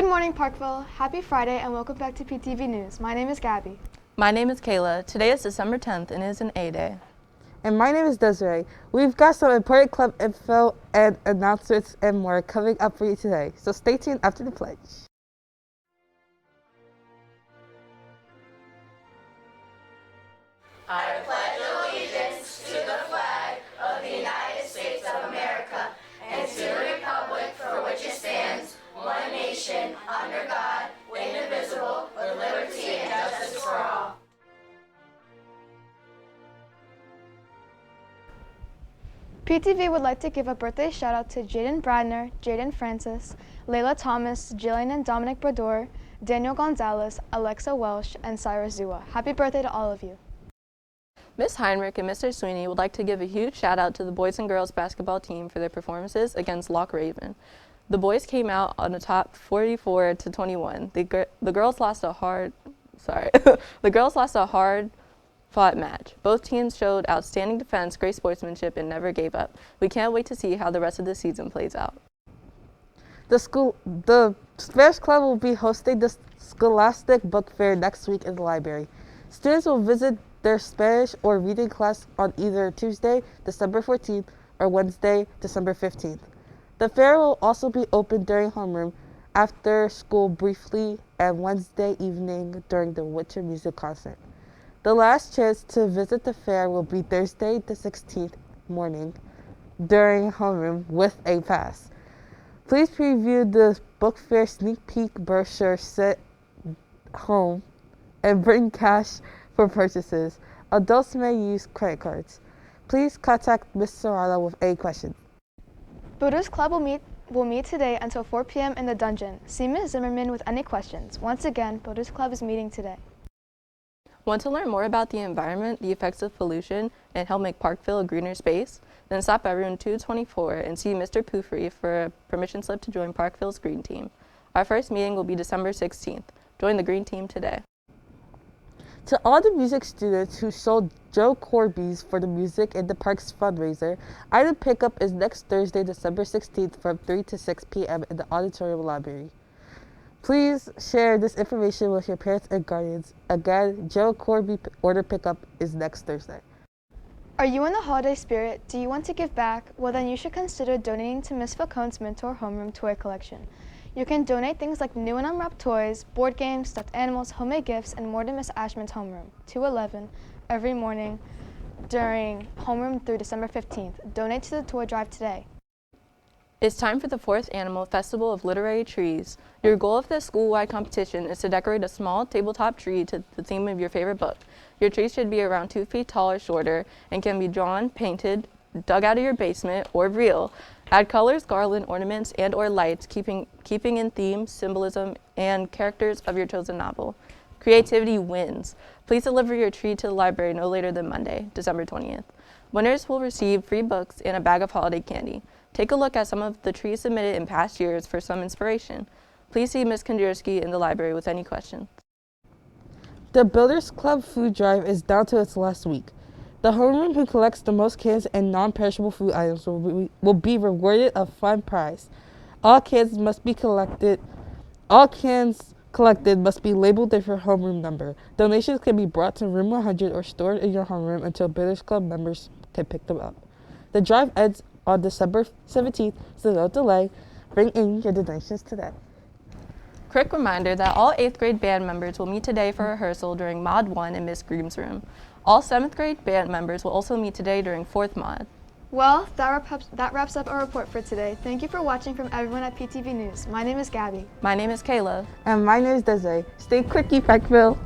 Good morning, Parkville. Happy Friday and welcome back to PTV News. My name is Gabby. My name is Kayla. Today is December 10th and it is an A Day. And my name is Desiree. We've got some important club info and announcements and more coming up for you today. So stay tuned after the pledge. I pledge allegiance to the flag of the United States of America and to the republic for which it stands, one nation, under God, indivisible, with liberty and justice for all. PTV would like to give a birthday shout out to Jaden Bradner, Jaden Francis, Layla Thomas, Jillian and Dominic Brodeur, Daniel Gonzalez, Alexa Welsh, and Cyrus Zua. Happy birthday to all of you. Ms. Heinrich and Mr. Sweeney would like to give a huge shout out to the boys and girls basketball team for their performances against Loch Raven. The boys came out on the top 44-21. The girls lost a hard fought match. Both teams showed outstanding defense, great sportsmanship, and never gave up. We can't wait to see how the rest of the season plays out. The Spanish Club will be hosting the Scholastic Book Fair next week in the library. Students will visit their Spanish or reading class on either Tuesday, December 14th, or Wednesday, December 15th. The fair will also be open during homeroom, after school briefly, and Wednesday evening during the winter music concert. The last chance to visit the fair will be Thursday, the 16th morning during homeroom with a pass. Please preview the book fair sneak peek brochure sent home and bring cash for purchases. Adults may use credit cards. Please contact Ms. Serrano with any questions. Buddha's Club will meet today until 4 p.m. in the dungeon. See Ms. Zimmerman with any questions. Once again, Buddha's Club is meeting today. Want to learn more about the environment, the effects of pollution, and help make Parkville a greener space? Then stop by room 224 and see Mr. Poofrey for a permission slip to join Parkville's Green Team. Our first meeting will be December 16th. Join the Green Team today. To all the music students who sold Joe Corby's for the Music in the Parks fundraiser, item pickup is next Thursday, December 16th from 3 to 6 p.m. in the auditorium library. Please share this information with your parents and guardians. Again, Joe Corby order pickup is next Thursday. Are you in the holiday spirit? Do you want to give back? Well, then you should consider donating to Miss Falcone's Mentor Homeroom Toy Collection. You can donate things like new and unwrapped toys, board games, stuffed animals, homemade gifts, and more to Miss Ashman's homeroom, 211, every morning during homeroom through December 15th. Donate to the toy drive today. It's time for the 4th Annual Festival of Literary Trees. Your goal of this school-wide competition is to decorate a small tabletop tree to the theme of your favorite book. Your tree should be around 2 feet tall or shorter and can be drawn, painted, dug out of your basement, or real. Add colors, garland, ornaments, and or lights, keeping in theme, symbolism, and characters of your chosen novel. Creativity wins. Please deliver your tree to the library no later than Monday, December 20th. Winners will receive free books and a bag of holiday candy. Take a look at some of the trees submitted in past years for some inspiration. Please see Ms. Kondrowski in the library with any questions. The Builders Club food drive is down to its last week. The homeroom who collects the most cans and non-perishable food items will be rewarded a fun prize. All cans collected must be labeled with your homeroom number. Donations can be brought to room 100 or stored in your homeroom until Builders Club members can pick them up. The drive ends on December 17th, so no delay. Bring in your donations today. Quick reminder that all 8th grade band members will meet today for rehearsal during Mod 1 in Miss Groom's room. All 7th grade band members will also meet today during 4th Mod. Well, that wraps up our report for today. Thank you for watching from everyone at PTV News. My name is Gabby. My name is Kayla. And my name is Desiree. Stay quirky, Parkville.